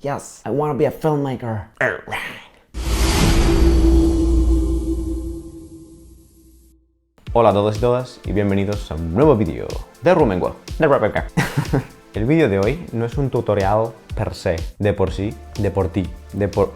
Yes, I want to be a filmmaker. Hola a todos y todas y bienvenidos a un nuevo vídeo de Rumengo, de Rebecca. El vídeo de hoy no es un tutorial per se, de por sí, de por ti,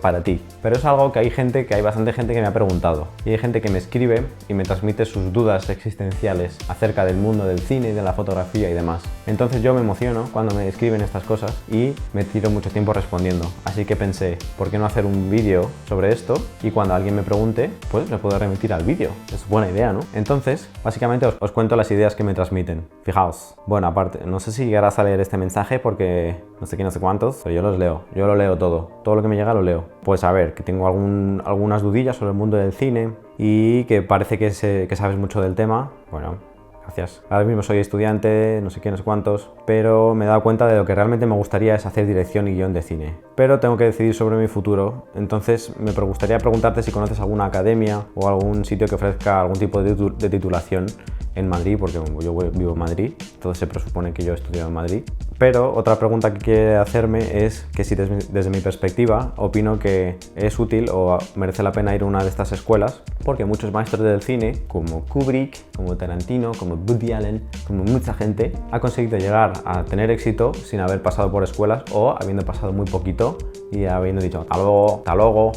para ti. Pero es algo que hay bastante gente que me ha preguntado. Y hay gente que me escribe y me transmite sus dudas existenciales acerca del mundo del cine, de la fotografía y demás. Entonces yo me emociono cuando me escriben estas cosas y me tiro mucho tiempo respondiendo. Así que pensé, ¿por qué no hacer un vídeo sobre esto? Y cuando alguien me pregunte, pues le puedo remitir al vídeo. Es buena idea, ¿no? Entonces, básicamente os cuento las ideas que me transmiten. Fijaos. Bueno, aparte, no sé si llegarás a leer este mensaje porque no sé qué, no sé cuántos, pero yo los leo. Yo lo leo todo. Todo lo que me llega lo leo. Pues a ver, que tengo algunas dudillas sobre el mundo del cine y que parece que sabes mucho del tema. Bueno, gracias. Ahora mismo soy estudiante, no sé qué, no sé cuántos, pero me he dado cuenta de lo que realmente me gustaría es hacer dirección y guión de cine. Pero tengo que decidir sobre mi futuro, entonces me gustaría preguntarte si conoces alguna academia o algún sitio que ofrezca algún tipo de titulación en Madrid, porque yo vivo en Madrid, entonces se presupone que yo he estudiado en Madrid. Pero otra pregunta que quiere hacerme es que si desde mi perspectiva opino que es útil o merece la pena ir a una de estas escuelas, porque muchos maestros del cine, como Kubrick, como Tarantino, como Woody Allen, como mucha gente, ha conseguido llegar a tener éxito sin haber pasado por escuelas o habiendo pasado muy poquito y habiendo dicho hasta luego, hasta luego.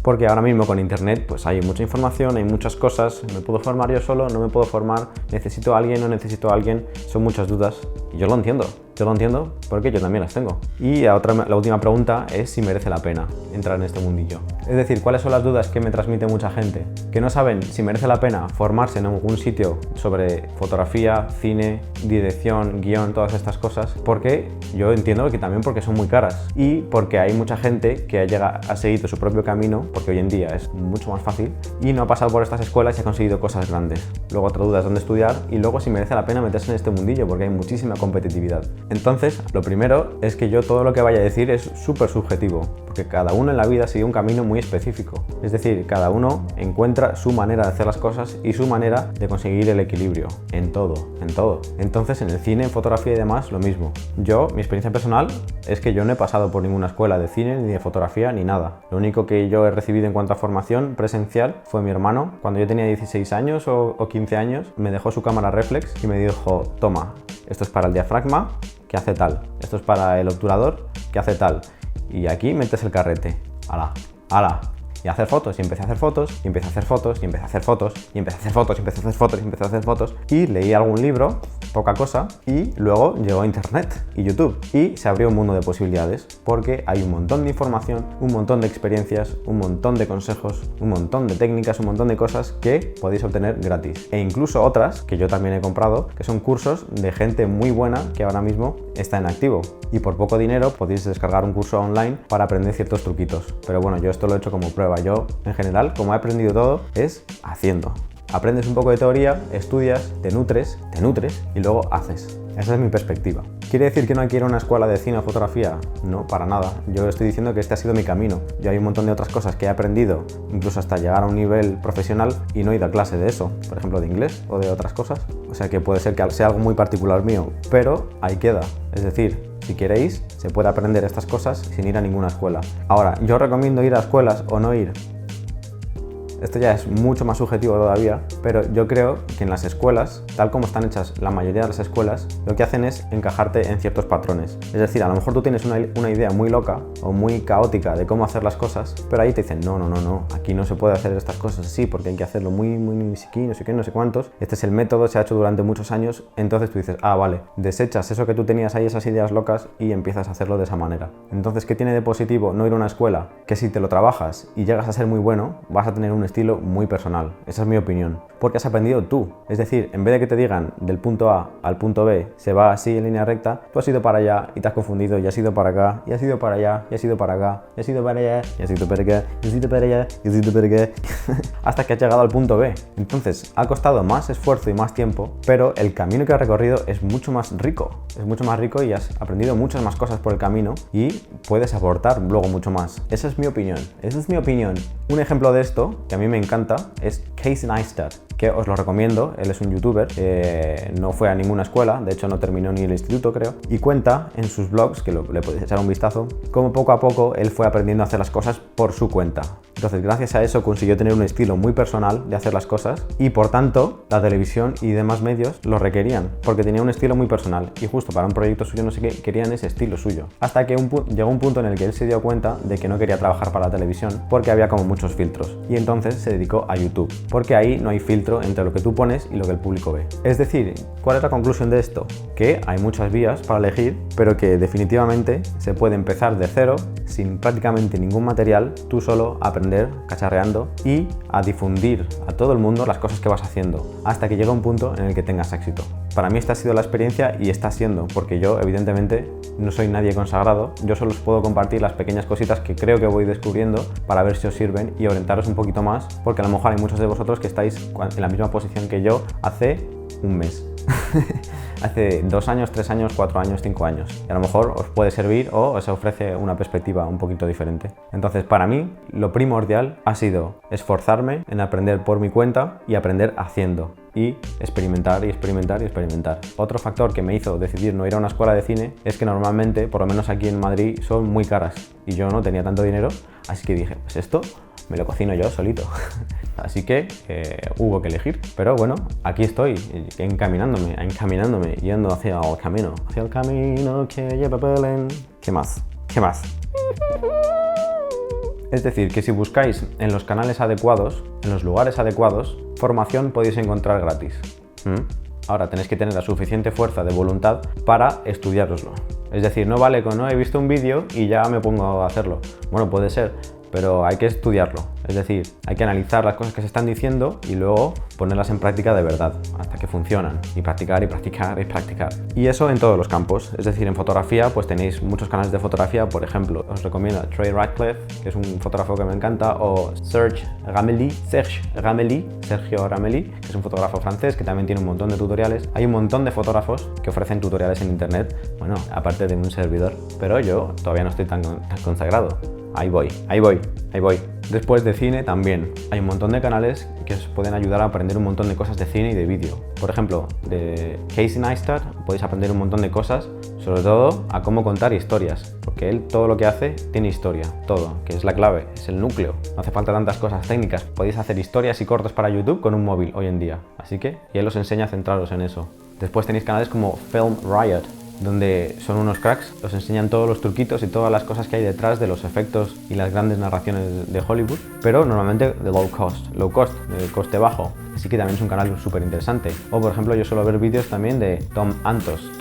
Porque ahora mismo con internet pues hay mucha información, hay muchas cosas, me puedo formar yo solo, no me puedo formar, necesito a alguien, no necesito a alguien, son muchas dudas y yo lo entiendo porque yo también las tengo. Y la última pregunta es si merece la pena entrar en este mundillo. Es decir, ¿cuáles son las dudas que me transmite mucha gente? Que no saben si merece la pena formarse en algún sitio sobre fotografía, cine, dirección, guión, todas estas cosas, porque yo entiendo que también porque son muy caras y porque hay mucha gente que ha seguido su propio camino, porque hoy en día es mucho más fácil y no ha pasado por estas escuelas y ha conseguido cosas grandes. Luego otra duda es dónde estudiar y luego si merece la pena meterse en este mundillo porque hay muchísima competitividad. Entonces, lo primero es que yo todo lo que vaya a decir es súper subjetivo, porque cada uno en la vida sigue un camino muy específico. Es decir, cada uno encuentra su manera de hacer las cosas y su manera de conseguir el equilibrio en todo. Entonces, en el cine, en fotografía y demás, lo mismo. Mi experiencia personal es que yo no he pasado por ninguna escuela de cine, ni de fotografía, ni nada. Lo único que yo he recibido en cuanto a formación presencial fue mi hermano. Cuando yo tenía 16 años o 15 años, me dejó su cámara reflex y me dijo, toma, esto es para el diafragma, que hace tal, esto es para el obturador, que hace tal, y aquí metes el carrete, ala, y hacer fotos, y empecé a hacer fotos, y empecé a hacer fotos, y empecé a hacer fotos, y empecé a hacer fotos, y empecé a hacer fotos, y empecé a hacer fotos, y leí algún libro, poca cosa, y luego llegó Internet y YouTube, y se abrió un mundo de posibilidades, porque hay un montón de información, un montón de experiencias, un montón de consejos, un montón de técnicas, un montón de cosas que podéis obtener gratis, e incluso otras, que yo también he comprado, que son cursos de gente muy buena que ahora mismo está en activo, y por poco dinero podéis descargar un curso online para aprender ciertos truquitos, pero bueno, yo esto lo he hecho como prueba. Yo, en general, como he aprendido todo, es haciendo. Aprendes un poco de teoría, estudias, te nutres y luego haces. Esa es mi perspectiva. ¿Quiere decir que no hay que ir a una escuela de cine o fotografía? No, para nada. Yo estoy diciendo que este ha sido mi camino. Yo hay un montón de otras cosas que he aprendido, incluso hasta llegar a un nivel profesional y no he ido a clase de eso, por ejemplo de inglés o de otras cosas. O sea que puede ser que sea algo muy particular mío, pero ahí queda. Es decir, si queréis, se puede aprender estas cosas sin ir a ninguna escuela. Ahora, ¿yo recomiendo ir a escuelas o no ir? Esto ya es mucho más subjetivo todavía, pero yo creo que en las escuelas, tal como están hechas la mayoría de las escuelas, lo que hacen es encajarte en ciertos patrones. Es decir, a lo mejor tú tienes una idea muy loca o muy caótica de cómo hacer las cosas, pero ahí te dicen, no, aquí no se puede hacer estas cosas así porque hay que hacerlo muy aquí, no sé qué, no sé cuántos. Este es el método, se ha hecho durante muchos años, entonces tú dices, vale, desechas eso que tú tenías ahí, esas ideas locas y empiezas a hacerlo de esa manera. Entonces, ¿qué tiene de positivo no ir a una escuela? Que si te lo trabajas y llegas a ser muy bueno, vas a tener un estilo muy personal. Esa es mi opinión. Porque has aprendido tú. Es decir, en vez de que te digan del punto A al punto B se va así en línea recta, tú has ido para allá y te has confundido y has ido para acá y has ido para allá y has ido para acá y has ido para allá y has ido para acá y has ido para allá y has ido para acá hasta que has llegado al punto B. Entonces, ha costado más esfuerzo y más tiempo, pero el camino que has recorrido es mucho más rico. Es mucho más rico y has aprendido muchas más cosas por el camino y puedes aportar luego mucho más. Esa es mi opinión. Un ejemplo de esto, que a mí me encanta, es Casey Neistat. que os lo recomiendo. Él es un youtuber, no fue a ninguna escuela, de hecho no terminó ni el instituto, creo, y cuenta en sus blogs, que le podéis echar un vistazo, cómo poco a poco él fue aprendiendo a hacer las cosas por su cuenta. Entonces, gracias a eso consiguió tener un estilo muy personal de hacer las cosas y, por tanto, la televisión y demás medios lo requerían, porque tenía un estilo muy personal y justo para un proyecto suyo, no sé qué, querían ese estilo suyo. Hasta que llegó un punto en el que él se dio cuenta de que no quería trabajar para la televisión porque había como muchos filtros, y entonces se dedicó a YouTube, porque ahí no hay filtro entre lo que tú pones y lo que el público ve. Es decir, ¿cuál es la conclusión de esto? Que hay muchas vías para elegir, pero que definitivamente se puede empezar de cero, sin prácticamente ningún material, tú solo aprender, cacharreando y a difundir a todo el mundo las cosas que vas haciendo, hasta que llega un punto en el que tengas éxito. Para mí esta ha sido la experiencia y está siendo, porque yo evidentemente no soy nadie consagrado, yo solo os puedo compartir las pequeñas cositas que creo que voy descubriendo para ver si os sirven y orientaros un poquito más, porque a lo mejor hay muchos de vosotros que estáis en la misma posición que yo hace un mes. Hace 2 años, 3 años, 4 años, 5 años. Y a lo mejor os puede servir o os ofrece una perspectiva un poquito diferente. Entonces, para mí, lo primordial ha sido esforzarme en aprender por mi cuenta y aprender haciendo. Y experimentar y experimentar y experimentar. Otro factor que me hizo decidir no ir a una escuela de cine es que normalmente, por lo menos aquí en Madrid, son muy caras. Y yo no tenía tanto dinero, así que dije, pues esto me lo cocino yo solito. Así que hubo que elegir. Pero bueno, aquí estoy, encaminándome, yendo hacia el camino que lleva Belén. ¿Qué más? ¿Qué más? Es decir, que si buscáis en los canales adecuados, en los lugares adecuados, formación podéis encontrar gratis. Ahora tenéis que tener la suficiente fuerza de voluntad para estudiároslo. Es decir, no vale con no he visto un vídeo y ya me pongo a hacerlo. Bueno, puede ser, pero hay que estudiarlo. Es decir, hay que analizar las cosas que se están diciendo y luego ponerlas en práctica de verdad, hasta que funcionan. Y practicar y practicar y practicar. Y eso en todos los campos. Es decir, en fotografía, pues tenéis muchos canales de fotografía. Por ejemplo, os recomiendo a Trey Ratcliffe, que es un fotógrafo que me encanta, o Sergio Ramelli, que es un fotógrafo francés que también tiene un montón de tutoriales. Hay un montón de fotógrafos que ofrecen tutoriales en internet, bueno, aparte de un servidor, pero yo todavía no estoy tan consagrado. Ahí voy. Después de cine también. Hay un montón de canales que os pueden ayudar a aprender un montón de cosas de cine y de vídeo. Por ejemplo, de Casey Neistat podéis aprender un montón de cosas, sobre todo a cómo contar historias, porque él todo lo que hace tiene historia, todo, que es la clave, es el núcleo. No hace falta tantas cosas técnicas, podéis hacer historias y cortos para YouTube con un móvil hoy en día. Así que, y él os enseña a centraros en eso. Después tenéis canales como Film Riot, donde son unos cracks, os enseñan todos los truquitos y todas las cosas que hay detrás de los efectos y las grandes narraciones de Hollywood, pero normalmente de low cost, de coste bajo. Así que también es un canal súper interesante. O por ejemplo, yo suelo ver vídeos también de Tom Antos,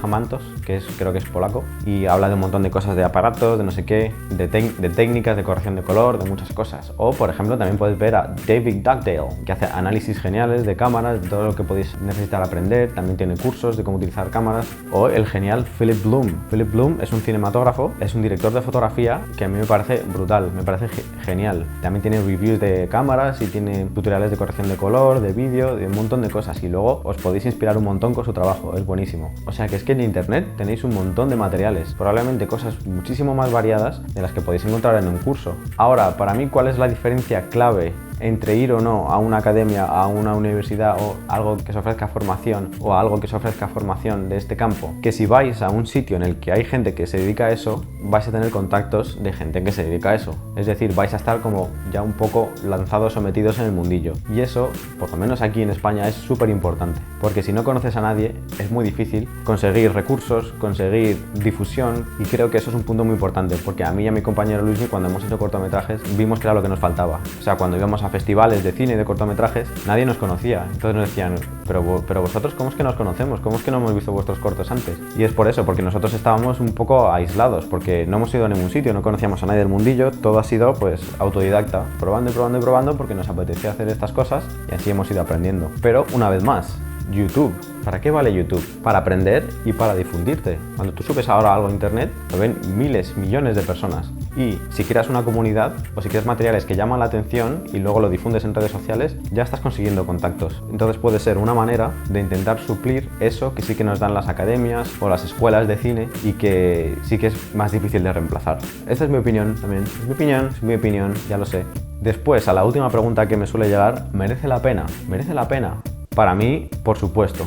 que creo que es polaco, y habla de un montón de cosas de aparatos, de no sé qué, de técnicas de corrección de color, de muchas cosas. O por ejemplo, también puedes ver a David Dugdale, que hace análisis geniales de cámaras, de todo lo que podéis necesitar aprender. También tiene cursos de cómo utilizar cámaras. O el genial Philip Bloom. Philip Bloom es un cinematógrafo, es un director de fotografía que a mí me parece brutal, me parece genial. También tiene reviews de cámaras y tiene tutoriales de corrección de color, de vídeo, de un montón de cosas, y luego os podéis inspirar un montón con su trabajo, es buenísimo. O sea que es que en internet tenéis un montón de materiales, probablemente cosas muchísimo más variadas de las que podéis encontrar en un curso. Ahora, para mí, ¿cuál es la diferencia clave entre ir o no a una academia, a una universidad o algo que os ofrezca formación o algo que os ofrezca formación de este campo? Que si vais a un sitio en el que hay gente que se dedica a eso, vais a tener contactos de gente que se dedica a eso. Es decir, vais a estar como ya un poco lanzados o metidos en el mundillo. Y eso, por lo menos aquí en España, es súper importante. Porque si no conoces a nadie, es muy difícil conseguir recursos, conseguir difusión, y creo que eso es un punto muy importante. Porque a mí y a mi compañero Luismi, cuando hemos hecho cortometrajes, vimos que era lo que nos faltaba. O sea, cuando íbamos a festivales de cine y de cortometrajes, nadie nos conocía. Entonces nos decían, pero vosotros, ¿cómo es que nos conocemos? ¿Cómo es que no hemos visto vuestros cortos antes? Y es por eso, porque nosotros estábamos un poco aislados, porque no hemos ido a ningún sitio, no conocíamos a nadie del mundillo, todo ha sido pues autodidacta, probando y probando y probando porque nos apetecía hacer estas cosas y así hemos ido aprendiendo. Pero una vez más, YouTube. ¿Para qué vale YouTube? Para aprender y para difundirte. Cuando tú subes ahora algo a internet, lo ven miles, millones de personas. Y si creas una comunidad o si creas materiales que llaman la atención y luego lo difundes en redes sociales, ya estás consiguiendo contactos. Entonces puede ser una manera de intentar suplir eso que sí que nos dan las academias o las escuelas de cine y que sí que es más difícil de reemplazar. Esta es mi opinión también. Es mi opinión, ya lo sé. Después, a la última pregunta que me suele llegar, ¿merece la pena? ¿Merece la pena? Para mí, por supuesto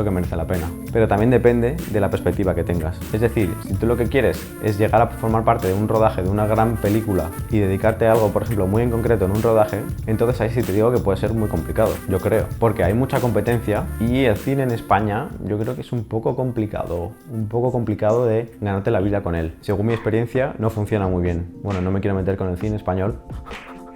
que merece la pena, pero también depende de la perspectiva que tengas. Es decir, si tú lo que quieres es llegar a formar parte de un rodaje de una gran película y dedicarte a algo, por ejemplo, muy en concreto en un rodaje, entonces ahí sí te digo que puede ser muy complicado, yo creo, porque hay mucha competencia y el cine en España yo creo que es un poco complicado de ganarte la vida con él. Según mi experiencia, no funciona muy bien. Bueno, no me quiero meter con el cine español,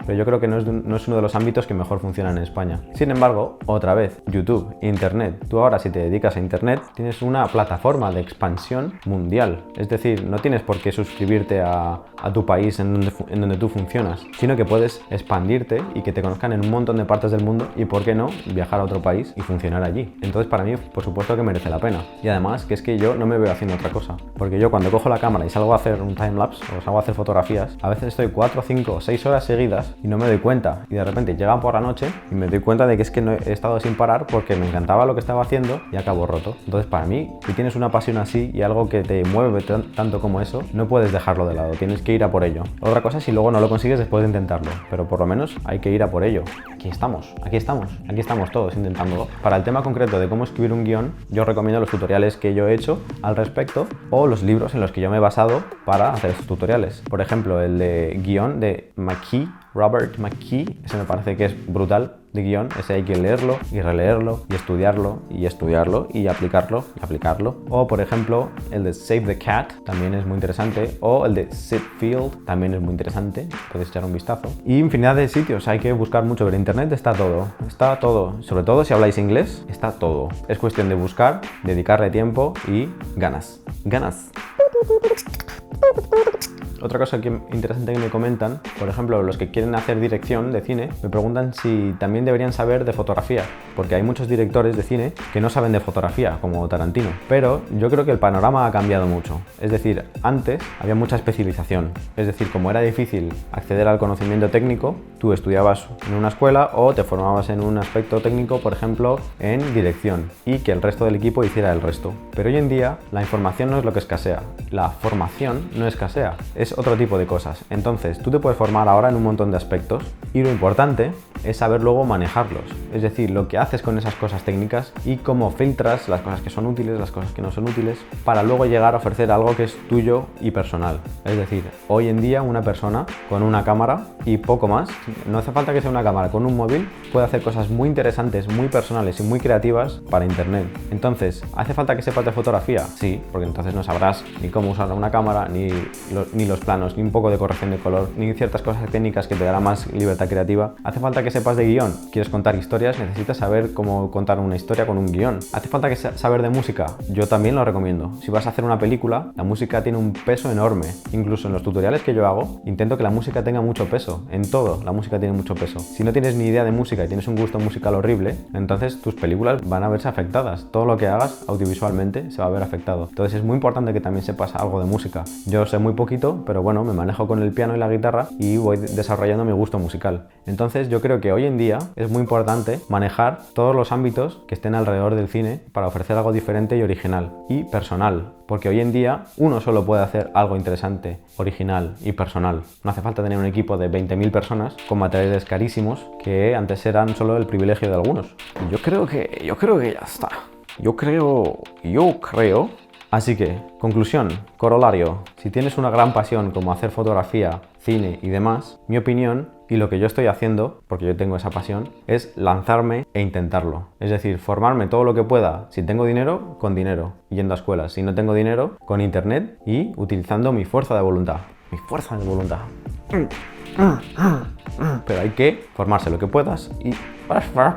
pero yo creo que no es uno de los ámbitos que mejor funcionan en España. Sin embargo, otra vez, YouTube, Internet. Tú ahora, si te dedicas a Internet, tienes una plataforma de expansión mundial. Es decir, no tienes por qué suscribirte a tu país en donde tú funcionas, sino que puedes expandirte y que te conozcan en un montón de partes del mundo y, ¿por qué no?, viajar a otro país y funcionar allí. Entonces, para mí, por supuesto que merece la pena. Y además, que es que yo no me veo haciendo otra cosa. Porque yo cuando cojo la cámara y salgo a hacer un timelapse o salgo a hacer fotografías, a veces estoy 4, 5, 6 horas seguidas y no me doy cuenta, y de repente llega por la noche y me doy cuenta de que es que no he estado sin parar porque me encantaba lo que estaba haciendo y acabo roto. Entonces, para mí, si tienes una pasión así y algo que te mueve tanto como eso, no puedes dejarlo de lado, tienes que ir a por ello. Otra cosa es si luego no lo consigues después de intentarlo, pero por lo menos hay que ir a por ello. Aquí estamos todos intentándolo. Para el tema concreto de cómo escribir un guión, yo recomiendo los tutoriales que yo he hecho al respecto o los libros en los que yo me he basado para hacer estos tutoriales. Por ejemplo, el de guión de Robert McKee, ese me parece que es brutal de guión, ese hay que leerlo y releerlo y estudiarlo y aplicarlo. O por ejemplo, el de Save the Cat también es muy interesante, o el de Sid Field también es muy interesante, puedes echar un vistazo. Y infinidad de sitios, hay que buscar mucho, en internet está todo, sobre todo si habláis inglés, está todo. Es cuestión de buscar, dedicarle tiempo y ganas. Otra cosa interesante que me comentan, por ejemplo, los que quieren hacer dirección de cine, me preguntan si también deberían saber de fotografía, porque hay muchos directores de cine que no saben de fotografía, como Tarantino. Pero yo creo que el panorama ha cambiado mucho. Es decir, antes había mucha especialización. Es decir, como era difícil acceder al conocimiento técnico, tú estudiabas en una escuela o te formabas en un aspecto técnico, por ejemplo, en dirección, y que el resto del equipo hiciera el resto. Pero hoy en día, la información no es lo que escasea. La formación no escasea. Es otro tipo de cosas. Entonces, tú te puedes formar ahora en un montón de aspectos y lo importante es saber luego manejarlos. Es decir, lo que haces con esas cosas técnicas y cómo filtras las cosas que son útiles, las cosas que no son útiles, para luego llegar a ofrecer algo que es tuyo y personal. Es decir, hoy en día una persona con una cámara y poco más, no hace falta que sea una cámara, con un móvil puede hacer cosas muy interesantes, muy personales y muy creativas para internet. Entonces, ¿hace falta que sepas de fotografía? Sí, porque entonces no sabrás ni cómo usar una cámara, ni los planos, ni un poco de corrección de color, ni ciertas cosas técnicas que te darán más libertad creativa. ¿Hace falta que sepas de guión? ¿Quieres contar historias? Necesitas saber cómo contar una historia con un guión. ¿Hace falta que saber de música? Yo también lo recomiendo. Si vas a hacer una película, la música tiene un peso enorme. Incluso en los tutoriales que yo hago, intento que la música tenga mucho peso. En todo, la música tiene mucho peso. Si no tienes ni idea de música y tienes un gusto musical horrible, entonces tus películas van a verse afectadas. Todo lo que hagas audiovisualmente se va a ver afectado. Entonces es muy importante que también sepas algo de música. Yo sé muy poquito, pero bueno, me manejo con el piano y la guitarra y voy desarrollando mi gusto musical. Entonces yo creo que hoy en día es muy importante manejar todos los ámbitos que estén alrededor del cine para ofrecer algo diferente y original y personal, porque hoy en día uno solo puede hacer algo interesante, original y personal. No hace falta tener un equipo de 20.000 personas con materiales carísimos que antes eran solo el privilegio de algunos. Yo creo que ya está. Yo creo. Así que, conclusión, corolario, si tienes una gran pasión como hacer fotografía, cine y demás, mi opinión y lo que yo estoy haciendo, porque yo tengo esa pasión, es lanzarme e intentarlo. Es decir, formarme todo lo que pueda. Si tengo dinero, con dinero, yendo a escuelas. Si no tengo dinero, con internet y utilizando mi fuerza de voluntad. Pero hay que formarse lo que puedas y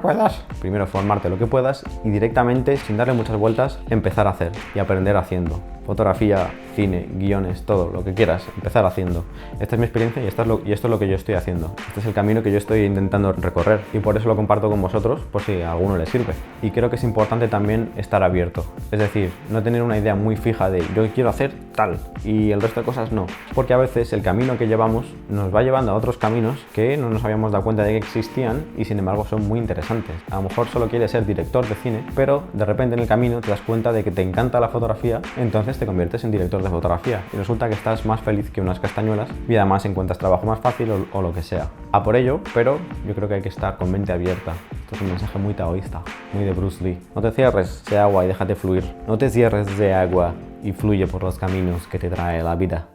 puedas. Primero formarte lo que puedas y directamente, sin darle muchas vueltas, empezar a hacer y aprender haciendo. Fotografía, cine, guiones, todo, lo que quieras, empezar haciendo. Esta es mi experiencia y esto es lo que yo estoy haciendo. Este es el camino que yo estoy intentando recorrer y por eso lo comparto con vosotros, por si a alguno le sirve. Y creo que es importante también estar abierto. Es decir, no tener una idea muy fija de yo quiero hacer tal y el resto de cosas no. Porque a veces el camino que llevamos nos va llevando a otros caminos que no nos habíamos dado cuenta de que existían y sin embargo son muy interesantes. A lo mejor solo quieres ser director de cine, pero de repente en el camino te das cuenta de que te encanta la fotografía, entonces te conviertes en director de fotografía y resulta que estás más feliz que unas castañuelas y además encuentras trabajo más fácil o lo que sea. A por ello, pero yo creo que hay que estar con mente abierta. Esto es un mensaje muy taoísta, muy de Bruce Lee. No te cierres de agua y déjate fluir. No te cierres de agua y fluye por los caminos que te trae la vida.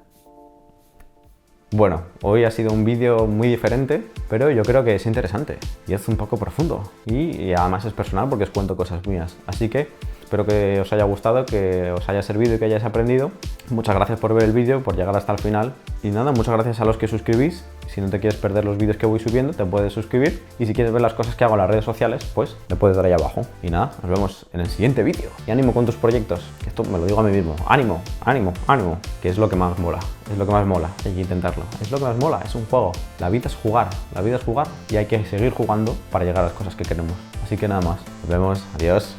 Bueno, hoy ha sido un vídeo muy diferente, pero yo creo que es interesante y es un poco profundo y además es personal porque os cuento cosas mías. Así que espero que os haya gustado, que os haya servido y que hayáis aprendido. Muchas gracias por ver el vídeo, por llegar hasta el final. Y nada, muchas gracias a los que suscribís. Si no te quieres perder los vídeos que voy subiendo, te puedes suscribir. Y si quieres ver las cosas que hago en las redes sociales, pues le puedes dar ahí abajo. Y nada, nos vemos en el siguiente vídeo. Y ánimo con tus proyectos, que esto me lo digo a mí mismo. Ánimo, ánimo, ánimo, que es lo que más mola. Es lo que más mola, hay que intentarlo. Es lo que más mola, es un juego. La vida es jugar, la vida es jugar y hay que seguir jugando para llegar a las cosas que queremos. Así que nada más, nos vemos, adiós.